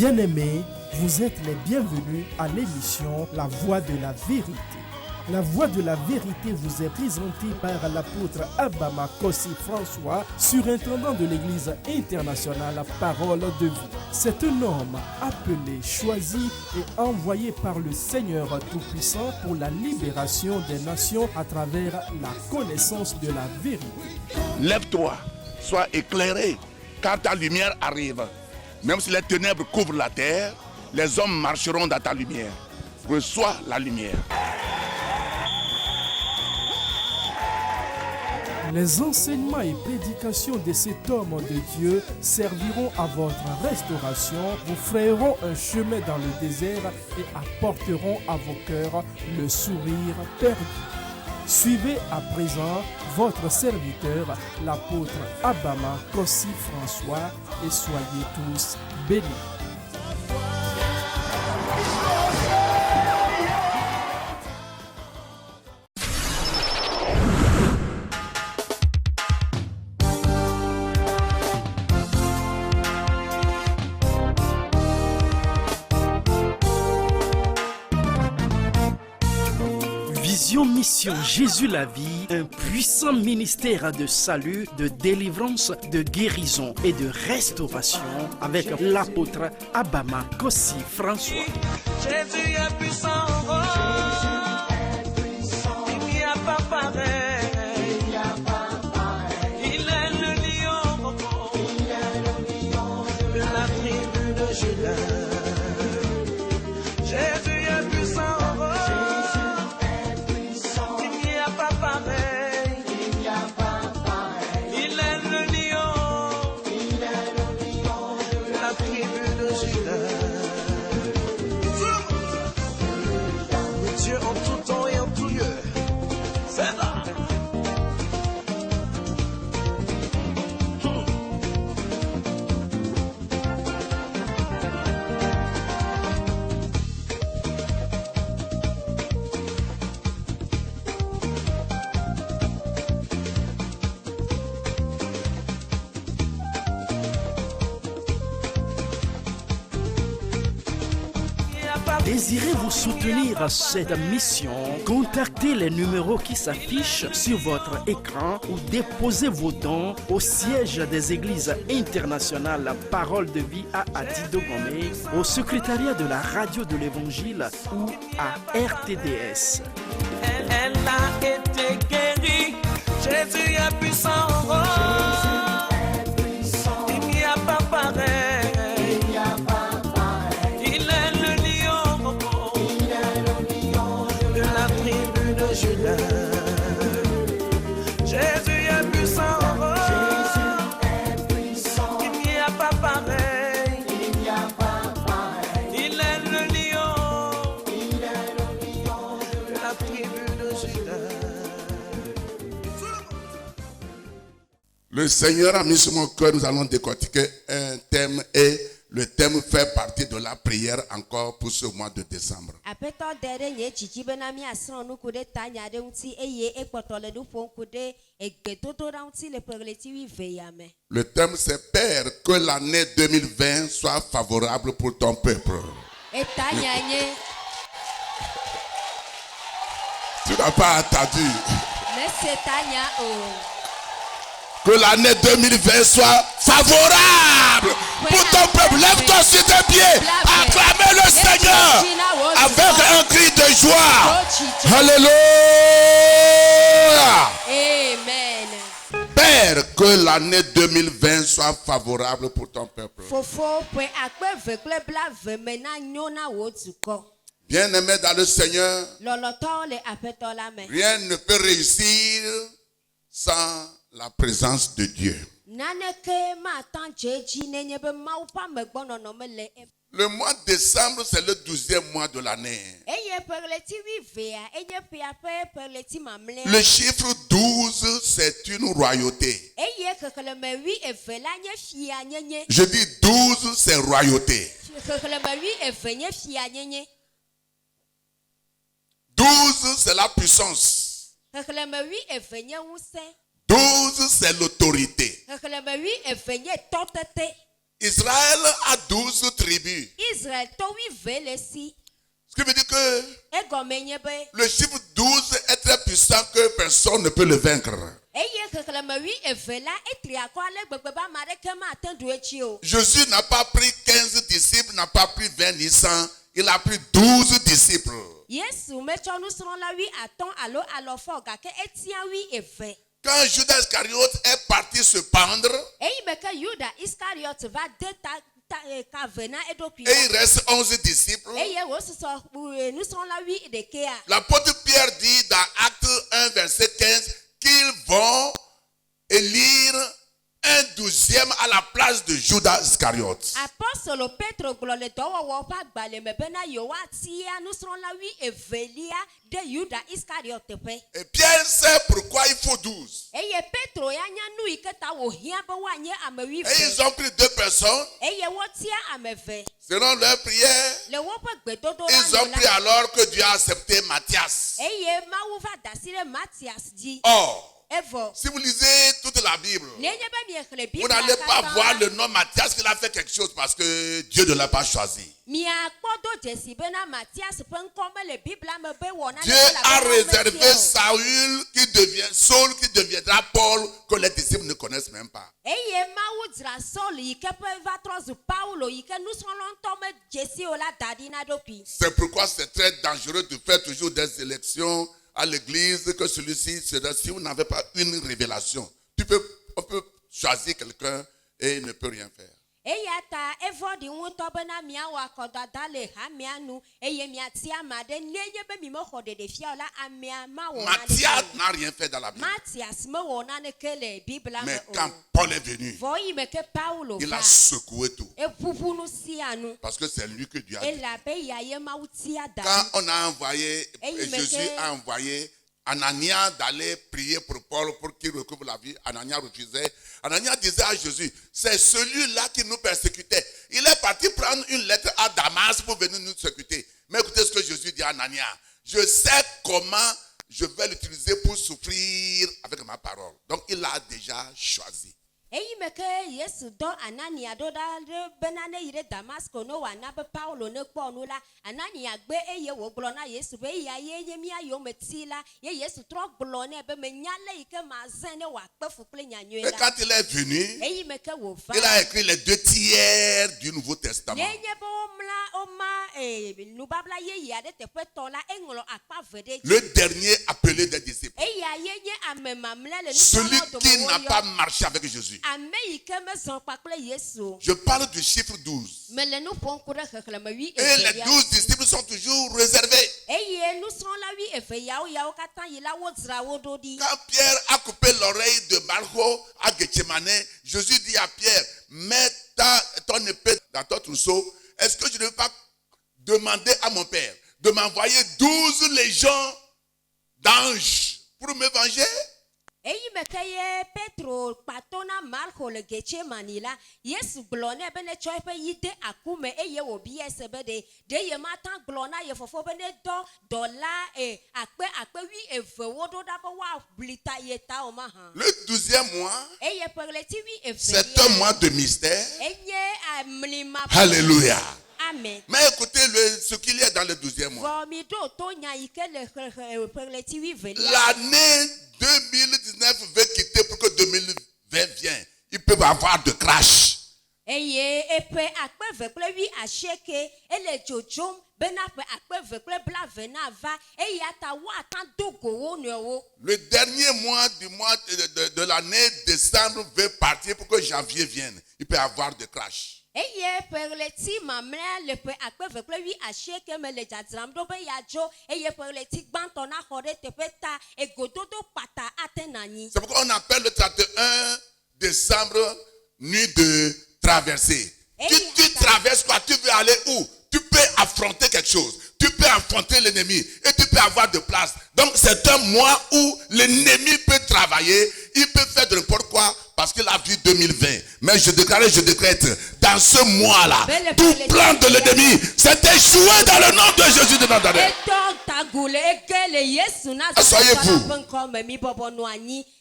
Bien-aimés, vous êtes les bienvenus à l'émission La Voix de la Vérité. La Voix de la Vérité vous est présentée par l'apôtre Abama Kossi François, surintendant de l'Église internationale Parole de Vie. C'est un homme appelé, choisi et envoyé par le Seigneur Tout-Puissant pour la libération des nations à travers la connaissance de la vérité. Lève-toi, sois éclairé, car ta lumière arrive. Même si les ténèbres couvrent la terre, les hommes marcheront dans ta lumière. Reçois la lumière. Les enseignements et prédications de cet homme de Dieu serviront à votre restauration, vous frayeront un chemin dans le désert et apporteront à vos cœurs le sourire perdu. Suivez à présent votre serviteur, l'apôtre Abama Kossi François, et soyez tous bénis. Vision Mission Jésus la vie, un puissant ministère de salut, de délivrance, de guérison et de restauration avec l'apôtre Abama Kossi François. Jésus est puissant, il n'y a pas pareil. Il est le lion de la tribu de Juda. Jésus est puissant. Désirez-vous soutenir cette mission? Contactez les numéros qui s'affichent sur votre écran ou déposez vos dons au siège des églises internationales Parole de Vie à Adidogomé, au secrétariat de la radio de l'Évangile ou à RTDS. Elle a été guérie, Jésus est puissant, il n'y a pas pareil. Judas. Jésus est puissant, il n'y a pas pareil. Il est le lion de la tribu de Judas. Le Seigneur a mis sur mon cœur, nous allons décortiquer un thème et le thème fait partie de la prière encore pour ce mois de décembre. Le thème c'est Père, que l'année 2020 soit favorable pour ton peuple. Tu n'as pas entendu. Que l'année 2020 soit favorable pour ton peuple. Lève-toi sur tes pieds. Acclamez le Seigneur avec un cri de joie. Alléluia. Amen. Père, que l'année 2020 soit favorable pour ton peuple. Bien-aimé dans le Seigneur, rien ne peut réussir sans la présence de Dieu. Le mois de décembre, c'est le 12e mois de l'année. Le chiffre 12, c'est une royauté. Je dis 12, c'est royauté. 12, c'est la puissance. 12, c'est l'autorité. Israël a 12 tribus. Israël to wi vele si. Ce qui veut dire que Egome be. le chiffre 12 est très puissant que personne ne peut le vaincre. Eye kekleme wi evela etri akwa le gbegbe ba mare kema atendu echi o. Jésus n'a pas pris 15 disciples, n'a pas pris 20 ni 100. Il a pris 12 disciples. Yesu mecho nusron la wi aton alo alofo gake etia wi eve. Quand Judas Iscariote est parti se pendre, Eye meke Judas Iscariot va deta kavena edopi. et il reste 11 disciples, Eye wo soso nusron la wi edekea. l'apôtre Pierre dit dans Acte 1, verset 15, qu'ils vont élire un 12e à la place de Judas Iscariote. Apostolo Petro glole dowo pa gbale mebena yo atia nusron la wi evelia de Judas Iscariot pe. Et Pierre sait pourquoi il faut 12. Eye Petro ya nya nu iketa wo hia be wanye amewi Et ils ont pris 2 personnes. Eye wo tia ameve. Selon leur prière, Le wo pe gbedodo ils ont pris alors que Dieu a accepté Matthias. Eye mawu va dasire Matthias di. Or, Evo. si vous lisez toute la Bible, Nenye be mi ekhle vous Bible. n'allez pas voir le nom Matthias qu'il a fait quelque chose parce que Dieu ne l'a pas choisi. Mi akpodo Jesi bena Matthias pe nkome le Bible me be wona. Dieu a réservé Saul qui deviendra Paul, que les disciples ne connaissent même pas. Eye mawu dra Saul yike pe va trozu Paulo yike nusron tome Jesi ola dadina dopi. C'est pourquoi c'est très dangereux de faire toujours des élections à l'église, que celui-ci sera, si vous n'avez pas une révélation, on peut choisir quelqu'un et il ne peut rien faire. Eyata evodi nwuto bena mia wa kodada le ha mia nu eye mia tia made nenye be mi mo khode de fiola amia ma wo Matthias n'a rien fait dans la Bible. Matthias me wona ne kele Bible Mais quand Paul est venu, voyi me ke Paulo il va a secoué tout. e pupunu sianu Parce que c'est lui que Dieu a e dit. la be ya ye ma utia da Quand on a envoyé, Jésus a envoyé Ananias d'aller prier pour Paul pour qu'il recouvre la vie, Ananias refusait. Ananias disait à Jésus, c'est celui-là qui nous persécutait. Il est parti prendre une lettre à Damas pour venir nous persécuter. Mais écoutez ce que Jésus dit à Ananias. Je sais comment je vais l'utiliser pour souffrir avec ma parole. Donc il l'a déjà choisi. eyi me ke Yesu do Anania do da benane ire Damasco no wana be Paulo ne kpo nu la Anania gbe eye wo glo na Yesu be ya ye mi ayo metila ye Yesu tro glo ne be me nyale ike ma zen ne wa kpefu kle nyanyo Et la quand il est venu, eyi me ke wo va il a écrit les 2 tiers du Nouveau Testament. ye be oma nu babla ye ya de te peto la englo akpa vede Le dernier appelé des disciples. eyi ye amemamle le Celui qui n'a pas marché avec Jésus. Je parle du chiffre 12. Et les 12 disciples sont toujours réservés. Quand Pierre a coupé l'oreille de Malchus à Gethsemane, Jésus dit à Pierre, mets ton épée dans ton trousseau. Est-ce que je ne vais pas demander à mon Père de m'envoyer 12 légions d'anges pour me venger? Eyi mekeye Petro patona Marco le geche manila Yesu glone bene choipe yite akume eye obi esebede de ye matan glona ye fofo bene dola akpe wi eve wodo da wa blita yeta o ma han. Le 12e mois, Eye perleti wi eve. c'est un mois de mystère. Eye amlima. Alléluia. Amen. Mais écoutez ce qu'il y a dans le 12e mois. L'année 2019 veut quitter pour que 2020 vienne. Ils peuvent avoir de crash. Le dernier mois de l'année décembre veut partir pour que janvier vienne. Il peut avoir de crash. C'est pourquoi on appelle le 31 décembre nuit de traversée. Tu traverses quoi? Tu veux aller où? Tu peux affronter quelque chose. Tu peux affronter l'ennemi et tu peux avoir de place. Donc c'est un mois où l'ennemi peut travailler il peut faire de n'importe quoi parce qu'il a vu 2020. Mais je décrète, dans ce mois-là, tout plan de l'ennemi s'est échoué dans le nom de Jésus de Nazareth. Asseyez-vous.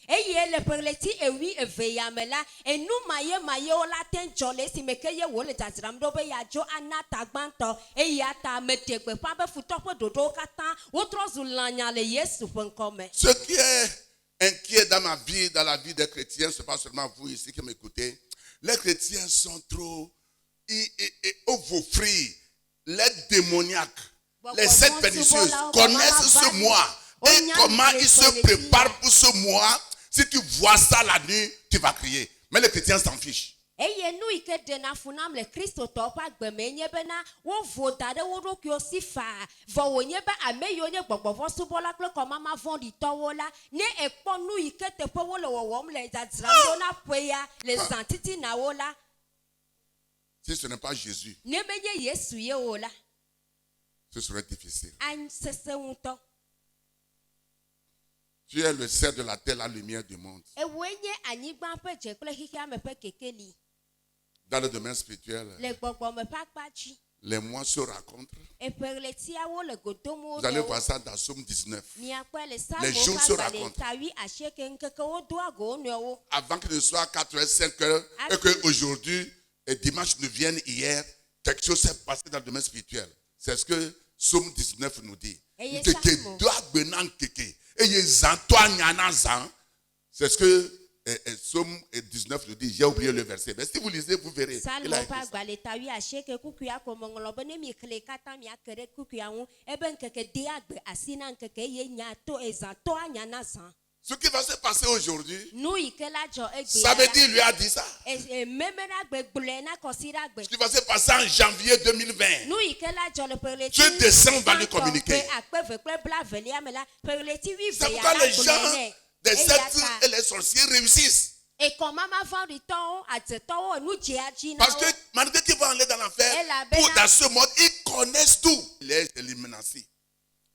Eye le perleti ewi eveyame la enu maye o la tenjole si mekeye wo le tazram do be ya jo anata gbanto eya ta metegbe pa be futo pe dodo katan wo trozu lanya le Yesu penkome. Ce qui est inquiet dans ma vie, dans la vie des chrétiens, ce n'est pas seulement vous ici qui m'écoutez. Les chrétiens sont trop ovoufris. Les démoniaques, les sept pernicieuses connaissent ce mois. Et comment ils se préparent pour ce mois. Si tu vois ça la nuit, tu vas crier. Mais les chrétiens s'en fichent. Eye nu ike de na funam le Kristo to pa gbeme nye be na wo voda de wo ro kyo si fa vo wo nye be ameyo nye gbogbo vo subo la kle ko mama von di to wo la ne ekpo nu ike te po wo le wo le jadra do na poya le santiti na wo la. Si ce n'est pas Jésus, ne be ye Yesu ye wo la ce serait difficile. an sese unto. Tu es le cerf de la terre, la lumière du monde. E wo nye anyigba pe je kle hihia me pe kekeli. Dans le domaine spirituel, Le gbogbo me pa kpachi. les mois se rencontrent. E perleti a wo le godomo. Vous allez voir ça dans Somme 19. Les jours se racontent. Avant qu'il ne soit 85 heures et qu'aujourd'hui, et dimanche ne vienne hier, quelque chose s'est passé dans le domaine spirituel. C'est ce que Somme 19 nous dit. C'est ce que Somme 19 nous dit. J'ai oublié le verset. Mais si vous lisez, vous verrez. Il a ce qui va se passer aujourd'hui, ça veut dire, lui a dit ça. Ce qui va se passer en janvier 2020, ce dessin va lui communiquer. C'est pourquoi les gens des sectes et les sorciers réussissent. Parce que malgré qu'ils vont aller dans l'enfer, pour dans ce monde, ils connaissent tout. Les Illuminati,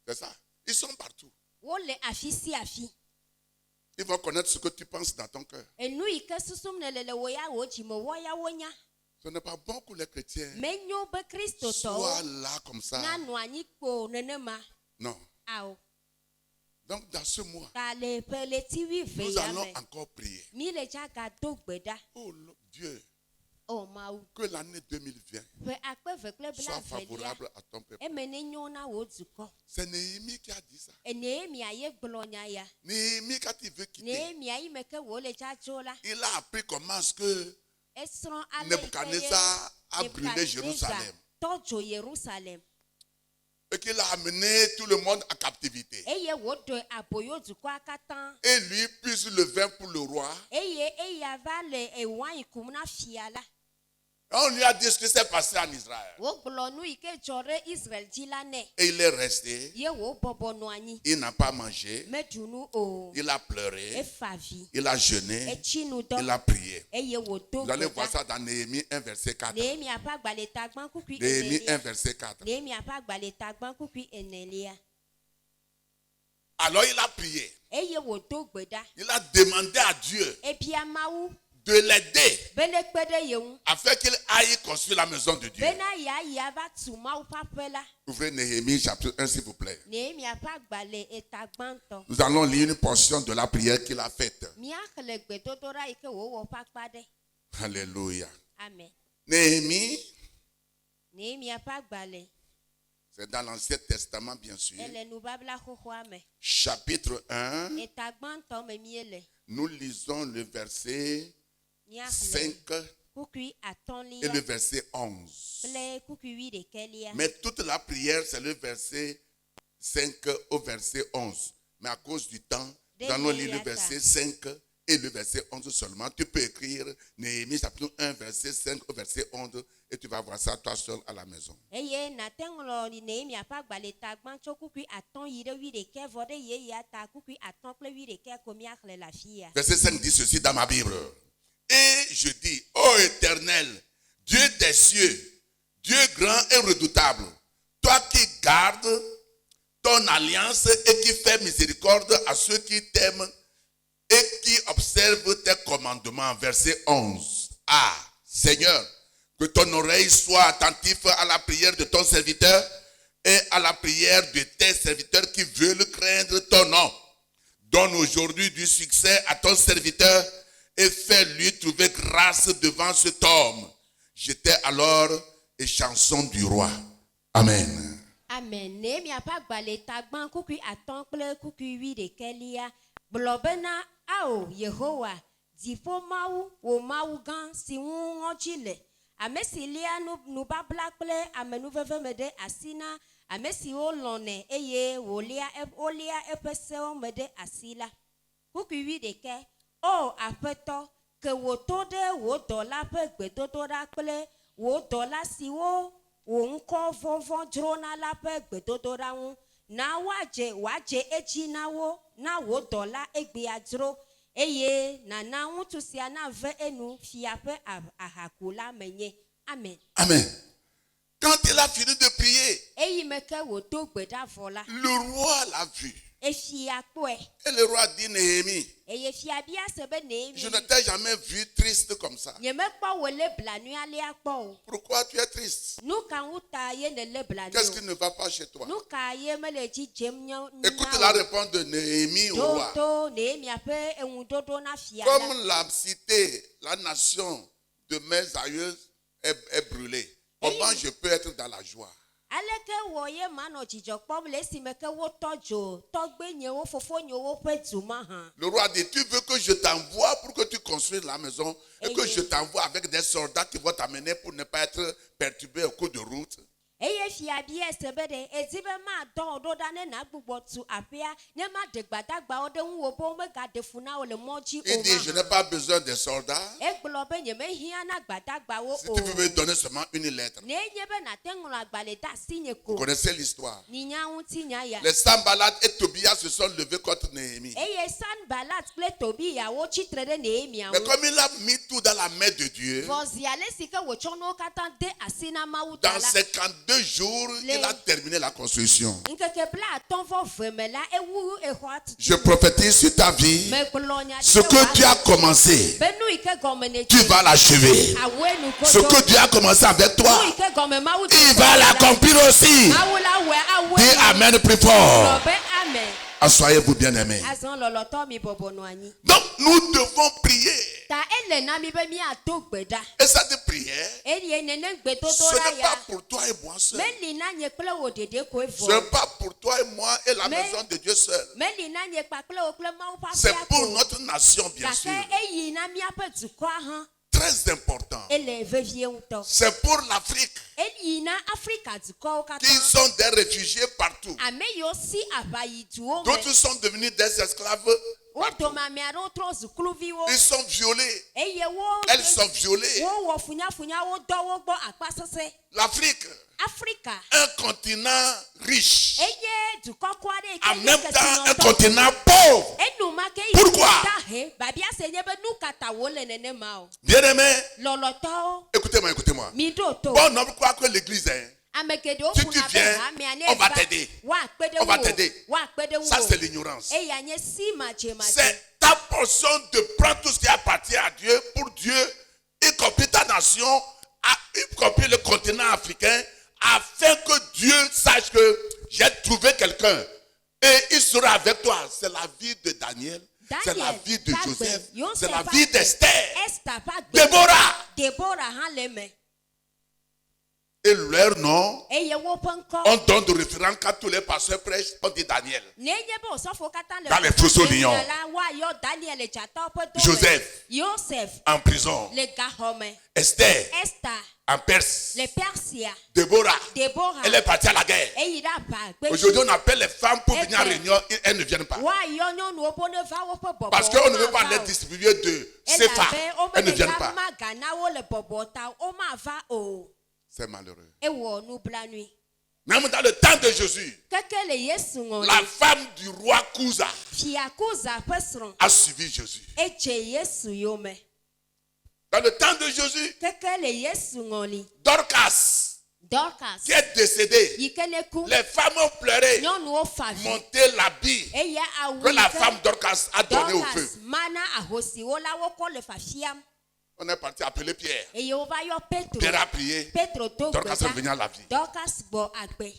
c'est ça. Ils sont partout. Ils vont connaître ce que tu penses dans ton cœur. Ce n'est pas bon que les chrétiens soient là comme ça. Non. Donc dans ce mois, nous allons encore prier. Oh Dieu, que l'année 2020 soit favorable à ton peuple. C'est Néhémie qui a dit ça. Néhémie, quand il veut quitter, il a appris comment est-ce que Nebuchadnezzar a brûlé Jérusalem. Et qu'il a amené tout le monde à captivité. Et lui puise le vin pour le roi. On lui a dit ce qui s'est passé en Israël. Et il est resté. Il n'a pas mangé. Il a pleuré. Il a jeûné. Il a prié. Vous allez voir ça dans Néhémie 1 verset 4. Néhémie 1 verset 4. Alors il a prié. Il a demandé à Dieu de l'aider afin qu'il aille construire la maison de Dieu. Ouvrez Néhémie chapitre 1 s'il vous plaît. Nous allons lire une portion de la prière qu'il a faite. Alléluia. Amen. Néhémie, c'est dans l'Ancien Testament bien sûr. Chapitre 1, nous lisons le verset 5 et le verset 11. Mais toute la prière, c'est le verset 5 au verset 11. Mais à cause du temps, nous allons lire le verset 5 et le verset 11 seulement. Tu peux écrire Néhémie chapitre 1, verset 5 au verset 11 et tu vas voir ça toi seul à la maison. Verset 5 dit ceci dans ma Bible. Et je dis, ô Éternel, Dieu des cieux, Dieu grand et redoutable, toi qui gardes ton alliance et qui fais miséricorde à ceux qui t'aiment et qui observe tes commandements. Verset 11. Ah, Seigneur, que ton oreille soit attentive à la prière de ton serviteur et à la prière de tes serviteurs qui veulent craindre ton nom. Donne aujourd'hui du succès à ton serviteur et fais-lui trouver grâce devant cet homme. J'étais alors et chanson du roi. Amen. Amen. Ne mi apa gbale tagban kuku aton kple kuku wi de kelia. Blobena ao Yehowa. Difo mawu wo mawu gan si wu ngoji le. Ame si lia nu babla kple ame nu veve me de asina. Ame si wo lone eye wo lia epese o me de asila. Kuku wi de ke. O apeto ke wo to de wo dola pe gbedododa kple wo dola si wo unko vonvon drona la pe gbedododa ŋu na waje eji na wo dola egbe adro eye nana ŋutsu sia na ve enu fia pe ahakula menye. Amen. Amen. Quand il a fini de prier, Eyi meke wo to gbeda vola. le roi l'a vu. Efia kpoe. Et le roi dit, Néhémie, Eye fia bia sebe ne je emi. ne t'ai jamais vu triste comme ça. Nye mekpo wo le blanu ale akpo o. Pourquoi tu es triste? Nu ka ŋuta ye ne le blanu. Qu'est-ce qui ne va pas chez toi? Nu ka ye mele dzidzem nyo. Écoute la réponse de Néhémie au roi. To ne ape eŋudodo na fia la. Comme la cité, la nation de mes aïeux est brûlée, comment je peux être dans la joie? Aleke wo ye mano dzidzɔ kpɔm le esime ke wo tɔdzo tɔgbe nye wo fofo nye wo ƒe duma hã. Le roi dit, tu veux que je t'envoie pour que tu construises la maison et que je t'envoie avec des soldats qui vont t'amener pour ne pas être perturbé au cours de route? Eye fia bia sebe de edi be ma dɔ ɖo ɖa ne na gbugbɔ tu aƒea ne ma de gbadagbawo ɖe ŋu wo be wo mega de fu na wo le mɔ dzi Il o dit, je ma. n'ai pas besoin des soldats. Egblɔ be nye mehiã na gbadagbawo Si o. tu peux me donner seulement une lettre. Ne nye be nate ŋlɔ agbalẽ de asi nye Vous ko. connaissez l'histoire. Ni nya ŋuti nya ya. Les Sanballat et Tobias se sont levés contre Néhémie. Eye Sanbalat kple Tobia wo tsitre ɖe Nehemia Mais ŋu. comme il a mis tout dans la main de Dieu, Vɔzi ale si ke wotsɔ no katã de asi na Mawu dans ta la. 52 jours, il a terminé la construction. Nkeke bla atɔ̃ vɔ ve me la ewu exɔa tutu. Je prophétise sur ta vie. Megblɔ nya Ce que tu as commencé, be nu yi ke gɔme ne tu vas l'achever. awoe nu Ce que Dieu a commencé avec toi, nu yi ke gɔme Mawu il va l'accomplir aussi. Mawu la wɔe awoe Dis nu. Amen plus fort. Gblɔ be amen. Assoyez-vous bien aimés. Azɔ lɔlɔtɔ mi bɔbɔ nɔ anyi. Donc nous devons prier. Ta ele na mi be miato gbe ɖa. Et cette prière, Eye nene gbedodo ce la n'est pas ya. pour toi et moi seul. Meli na nye kple wo dede koe Ce vɔ. n'est pas pour toi et moi et la Mais- maison de Dieu seul. Meli na nye kpakple wo kple Mawu ƒe C'est aƒea pour ko. notre nation, bien sûr. Gake eyi na miaƒe dukɔa hã. Très important. Ele vevie ŋutɔ. C'est pour l'Afrique Eyi na Afrika dukɔwo qui katã. sont des réfugiés partout. Ame yiwo si aʋayiduwo me. D'autres sont devenus des esclaves Wo partout. dome ame aɖewo trɔ zu kluviwo. Ils sont violés. Eye Elles sont violées. wo wɔ funyafunya wo dɔ wo gbɔ akpasese. L'Afrique, Afrika. un continent riche. Eye dukɔ kɔ aɖe yi ke En nye même temps, un kesinɔtɔ. continent pauvre. Enumake yi Pourquoi? ta he babia se nye be nu ka ta wo le nenema o. Bien-aimés, Lɔlɔtɔwo écoutez-moi, écoutez-moi. mi ɖo to. Bon, on croit que l'église, hein, Ame geɖewo Si ƒuna tu be viens, hamea ne on va va, t'aider. woakpe ɖe On va ŋu t'aider. o. Woakpe ɖe ŋu ça o. c'est l'ignorance. Eya nye si madzemadze. C'est ta portion de prendre tout ce qui appartient à Dieu pour Dieu, y compris ta nation, y compris le continent africain, afin que Dieu sache que j'ai trouvé quelqu'un et il sera avec toi. C'est la vie de Daniel, c'est la vie de Joseph, c'est la vie d'Esther, Esther va gbe. Déborah. Deborah hã le me. Et leur nom, Eye woƒe ŋkɔ. on donne de référence quand tous les pasteurs prêchent, on dit Daniel, Ne nye be osɔfo katã le. Dans les fossés lions. la woayɔ Daniel le dzatawo ƒe dɔ me. Joseph. Yosef en prison, le gaxɔme. Esther Esther en Perse, le Persia. Déborah, Deborah. elle est partie à la guerre. Eyi ɖe aʋa gbe. Aujourd'hui, on appelle les femmes pour venir à Esther. réunion, elles ne viennent pas. Woayɔ nyɔnuwo be ne va woƒe bɔbɔ. Parce qu'on ne veut pas les distribuer de CFA. Elles ne viennent pas. Maga na wo le bɔbɔ ta womava o. C'est malheureux. Ewɔ nublanui. Même dans le temps de Jésus, Keke le Yesu la ŋɔli. femme du roi Kouza Fia Kuza ƒe srɔ̃. a suivi Jésus. Edze Yesu yome. Dans le temps de Jésus, Keke le Yesu ŋɔli. Dorcas Dorcas. qui est décédée, Yikeneku. les femmes ont pleuré, Nyɔnuwo fa vi. monté l'habit Eye awu que la yi ke femme Dorcas a donné au feu. Dorcas mana ahosiwo la wokɔ le fafiam. On est parti appeler Pierre. Eye wova yɔ Petro. Pierre a prié. Petro do Dorcas est gbeda. revenue à la vie. Dorcas gbɔ agbe.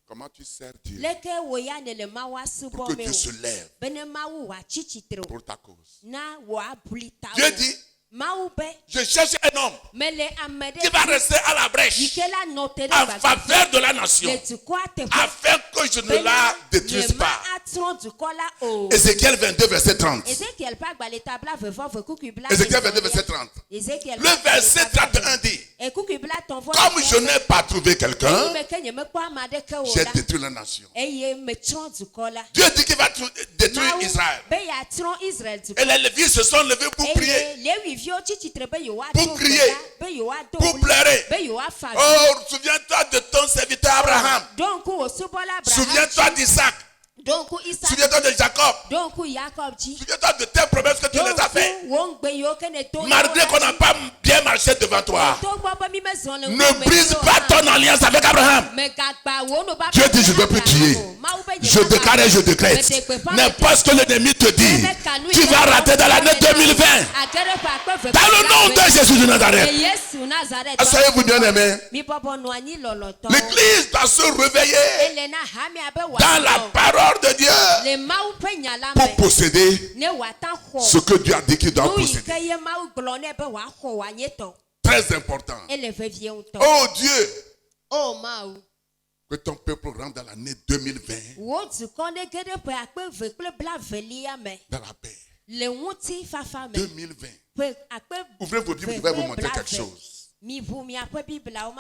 Comment tu sers Dieu Leke wo ya ne le mawu pour asubɔ que me Dieu o. se lève Bene mawu wòatsi tsitre o. pour ta cause? Na wòabli ta Dieu o. dit, Mawu be. je cherche un homme Mele ame qui va ɖe rester à la brèche yike la nɔ te ɖe en gbadagba faveur de la nation le dukɔa teƒe. afin que je ne la détruise pas. atrɔ dukɔ la o. Ézéchiel 22, verset 30. Ezekiel ƒe agbalẽ tabla vevɔ kuku bla. Ézéchiel 22, verset 30. Ezekiel Le verset 31 dit, kuku bla tɔnvɔ. comme je n'ai pas trouvé quelqu'un, me ke nye mekpɔ ame aɖeke o j'ai la. détruit la nation. Eye metrɔ dukɔ la. Dieu dit qu'il va détruire Mawu Israël. be yeatrɔ Israel Et dukɔ. les Lévites se sont levés pour prier, Eye Leviviwo tsi tsitre be yewoado Pour crier. be yewoado pour pleurer. be yewoafa vi. Oh, souviens-toi de ton serviteur Abraham. Donc wo subɔla Abraham. Souviens-toi d'Isaac. Donc Isaac. Souviens-toi de Jacob. Donc Jacob dit. Souviens-toi de tes promesses que tu les as faites. Malgré qu'on n'a pas bien marché devant toi. Ne brise pas ton alliance avec Abraham. Dieu dit, je ne veux plus tuer. Je déclare et je décrète. N'importe ce que l'ennemi te dit, tu vas rater dans l'année 2020. Dans le nom de Jésus de Nazareth. Asseyez-vous bien aimés. L'église doit se réveiller dans la parole de Dieu pour posséder ce que Dieu a dit qu'il doit posséder. Très important. Oh Dieu, que ton peuple rentre dans l'année 2020 dans la paix. 2020. Ouvrez vos Bibles, je vais vous montrer quelque chose.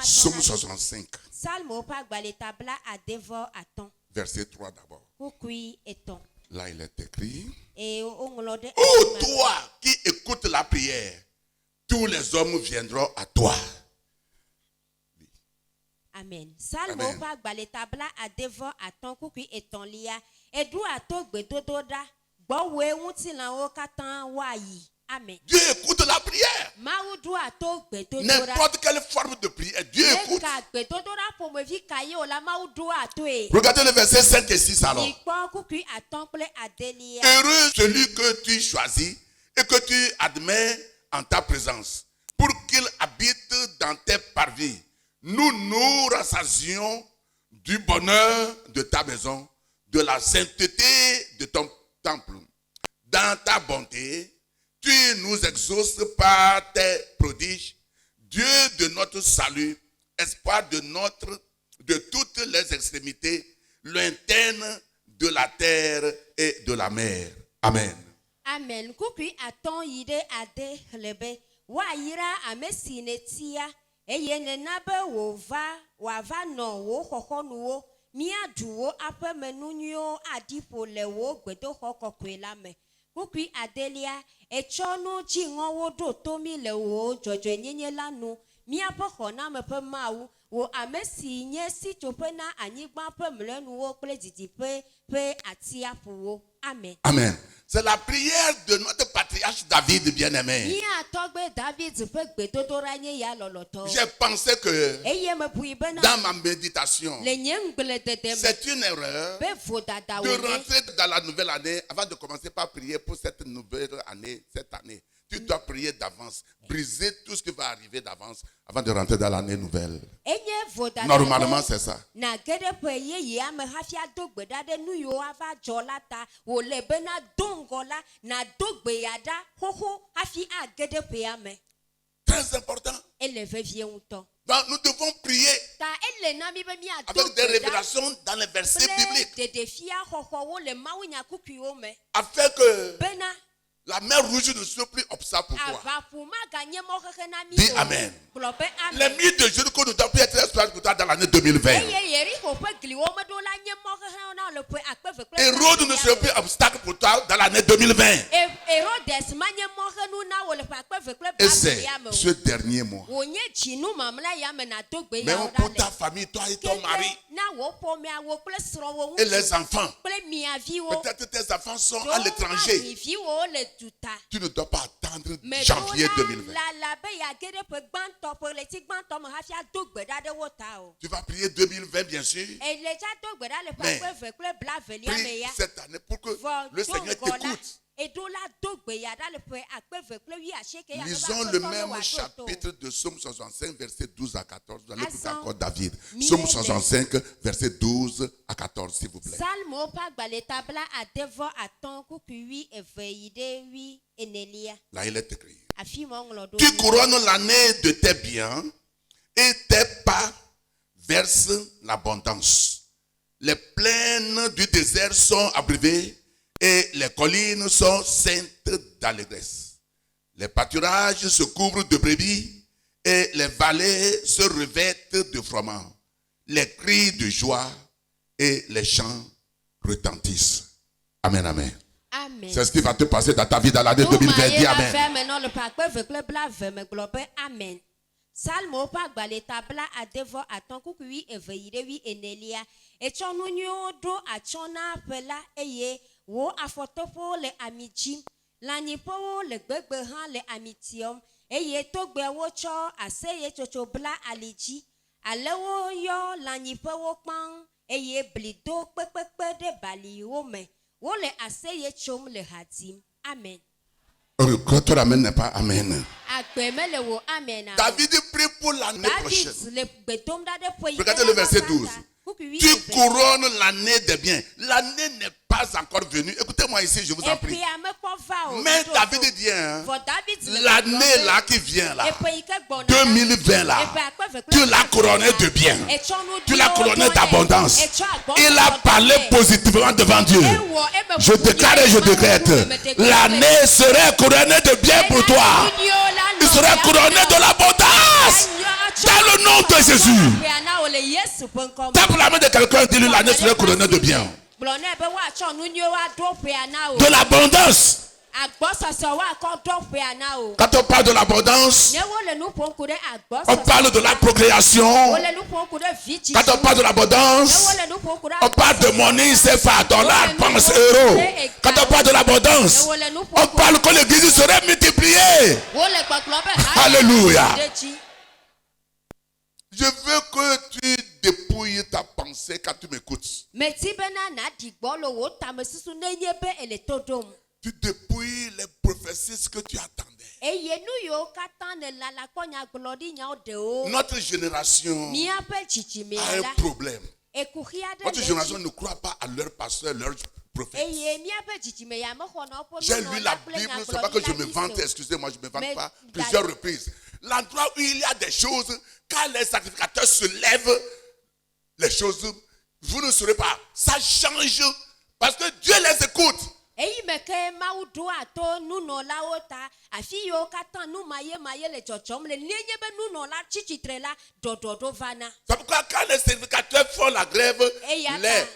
Psaume 65. Verset 3 d'abord. Là, il est écrit. Oh, toi qui écoutes la prière, tous les hommes viendront à toi. Amen. Salmo pa gbaletabla adevo aton kuku etonlia edu ato gbedododa gbowe nwuti lawo katan wayi. Amen. Dieu écoute la prière. Mawu du ato gbedododa. N'importe quelle forme de prière, Dieu écoute. Ka gbedododa pomovi kaye ola mawu du ato e. Regardez le verset 5 et 6 alors. Ikpo kuku aton ple adelia. Heureux celui que tu choisis et que tu admets en ta présence pour qu'il habite dans tes parvis. Nous nous rassasions du bonheur de ta maison, de la sainteté de ton temple. Dans ta bonté, tu nous exauces par tes prodiges. Dieu de notre salut, espoir de toutes les extrémités, lointaines de la terre et de la mer. Amen. Amen. Kuku aton yide ade hlebe wa yira amesi netia. Eye nena be wava no wo xoxɔnuwo miaɖu aƒe menunyiwo adiƒo le wo gbedoxɔ kɔkɔe la me. Kukui adelia etsɔ nu dziŋɔwo ɖo to mi le wo dzɔdzɔenyenye la nu miaƒe xɔname ƒe mawu wo ame si nye sitsoƒe na anyigba ƒe mlɔenuwo kple didiƒe ƒe atiaƒuwo. Amen. Amen. C'est la prière de notre patriarche David bien-aimé. J'ai pensé que dans ma méditation, c'est une erreur de rentrer dans la nouvelle année avant de commencer par prier pour cette nouvelle année, cette année. Tu dois prier d'avance, briser tout ce qui va arriver d'avance avant de rentrer dans l'année nouvelle. Normalement, c'est ça. Très important. Donc, nous devons prier avec des révélations dans les versets bibliques afin que la mer rouge ne soit plus obstacle pour toi. Dis Amen. Les mythes de Jéricho ne doivent plus être obstacle pour toi dans l'année 2020. Hérode ne sera plus obstacle pour toi dans l'année 2020. Et c'est ce dernier mois. Même pour ta famille, toi et ton mari, et les enfants. Peut-être tes enfants sont à l'étranger. Tu ne dois pas attendre janvier 2020. Tu vas prier 2020, bien sûr. Mais prie cette année pour que le Seigneur t'écoute. Lisons le même chapitre de Psaume 65, verset 12 à 14. Vous allez écouter encore David. Psaume 65, verset 12 à 14, s'il vous plaît. Là, il est écrit. Tu couronnes l'année de tes biens et tes pas versent l'abondance. Les plaines du désert sont abreuvées et les collines sont saintes d'allégresse. Les pâturages se couvrent de brebis et les vallées se revêtent de froment. Les cris de joie et les chants retentissent. Amen, amen. Amen. C'est ce qui va te passer dans ta vie dans l'année 2020. Dis amen. Amen. Salmo pa gbaleta bla adevo atonku kui eveirewi enelia echonu nyodo achona pela eye wo afotopo le amiji lanipo le gbegbe han le amitiom eye togbe wo cho aseye chocho bla aliji alewo yo lanipo wo pan eye blido pepepe de bali wo me wo le aseye chom le hatim. Amen. Quand tu ramènes n'est pas amen. David prie pour l'année prochaine. Regardez le verset 12. Tu couronnes l'année des biens. L'année n'est pas encore venue. Écoutez-moi ici, je vous en prie. Mais David dit, l'année là qui vient là, 2020 là, tu l'as couronné de bien. Tu l'as couronné d'abondance. Il a parlé positivement devant Dieu. Je déclare et je décrète, l'année serait couronnée de bien pour toi. Il serait couronné de l'abondance. Dans le nom de Jésus. Tape la main de quelqu'un et dis-lui, l'année serait couronnée de bien. De l'abondance. Quand on parle de l'abondance, on parle de la procréation. Quand on parle de l'abondance, on parle de monnaie, CFA, dollars, pounds, euros. Quand on parle de l'abondance, on parle que l'église serait multipliée. Alléluia. Je veux que tu dépouilles ta pensée quand tu m'écoutes. Tu dépouilles les prophéties que tu attendais. Notre génération a un problème. Notre génération ne croit pas à leur pasteur, leur prophète. J'ai lu la Bible, c'est pas que je me vante, excusez-moi, je ne me vante pas, plusieurs reprises. L'endroit où il y a des choses, quand les sacrificateurs se lèvent, les choses, vous ne saurez pas. Ça change parce que Dieu les écoute. C'est pourquoi quand les sacrificateurs font la grève,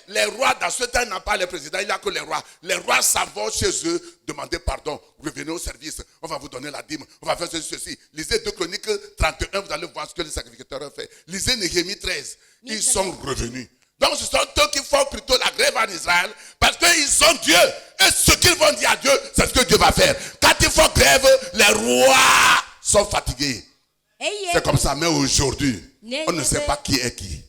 les rois dans ce temps n'ont pas les présidents, il n'y a que les rois. Les rois s'en vont chez eux demander pardon, revenez au service, on va vous donner la dîme, on va faire ceci. Lisez 2 Chroniques 31, vous allez voir ce que les sacrificateurs ont fait. Lisez Néhémie 13, ils sont revenus. Donc ce sont eux qui font plutôt la grève en Israël parce qu'ils sont Dieu. Et ce qu'ils vont dire à Dieu, c'est ce que Dieu va faire. Quand ils font grève, les rois sont fatigués. C'est comme ça, mais aujourd'hui, on ne sait pas qui est qui.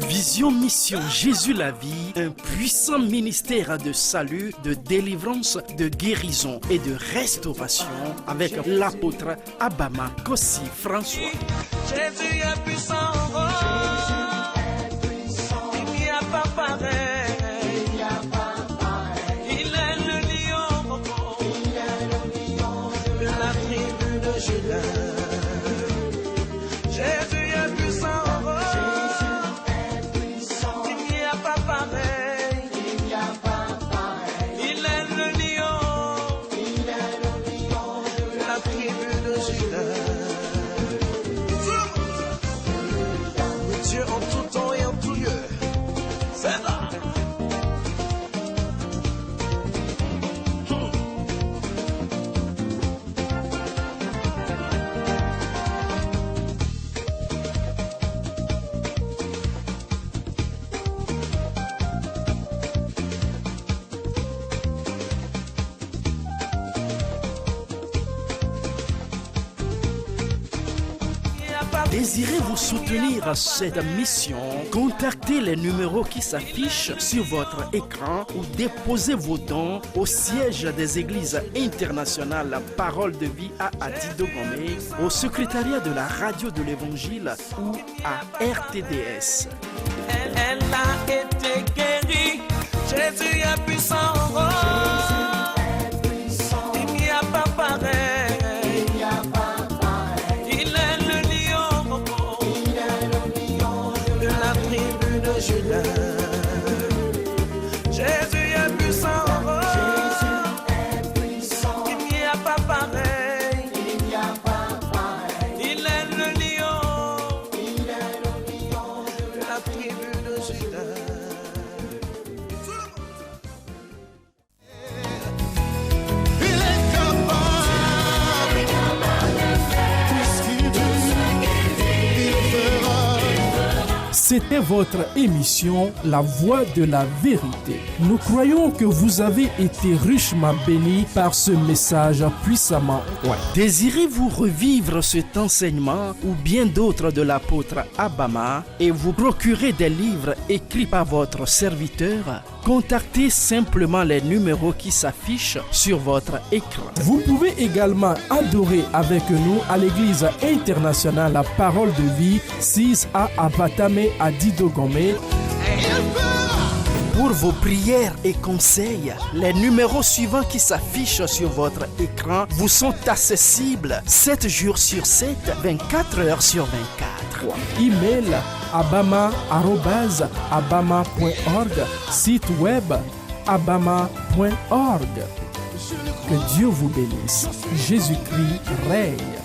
Vision Mission Jésus la vie, un puissant ministère de salut, de délivrance, de guérison et de restauration avec l'apôtre Abama Kossi François. Jésus est puissant, il n'y a Dieu en tout temps et en tout lieu. C'est là. Désirez-vous soutenir cette mission? Contactez les numéros qui s'affichent sur votre écran ou déposez vos dons au siège des Églises internationales Parole de vie à Adidogomé, au secrétariat de la radio de l'Évangile ou à RTDS. Elle a été guérie. Jésus est puissant. Il n'y a pas pareil. Jésus est puissant, il n'y a pas pareil, il est le lion, de la tribu de Juda. Il est capable, puisqu'il dit, il fera. C'était votre émission La Voix de la Vérité. Nous croyons que vous avez été richement bénis par ce message puissamment oint. Désirez-vous revivre cet enseignement ou bien d'autres de l'apôtre Abama et vous procurer des livres écrits par votre serviteur? Contactez simplement les numéros qui s'affichent sur votre écran. Vous pouvez également adorer avec nous à l'église internationale La Parole de Vie, 6A à Batame à Didogomé. Pour vos prières et conseils, les numéros suivants qui s'affichent sur votre écran vous sont accessibles 7 jours sur 7, 24 heures sur 24. Email abama@abama.org, site web abama.org. Que Dieu vous bénisse. Jésus-Christ règne.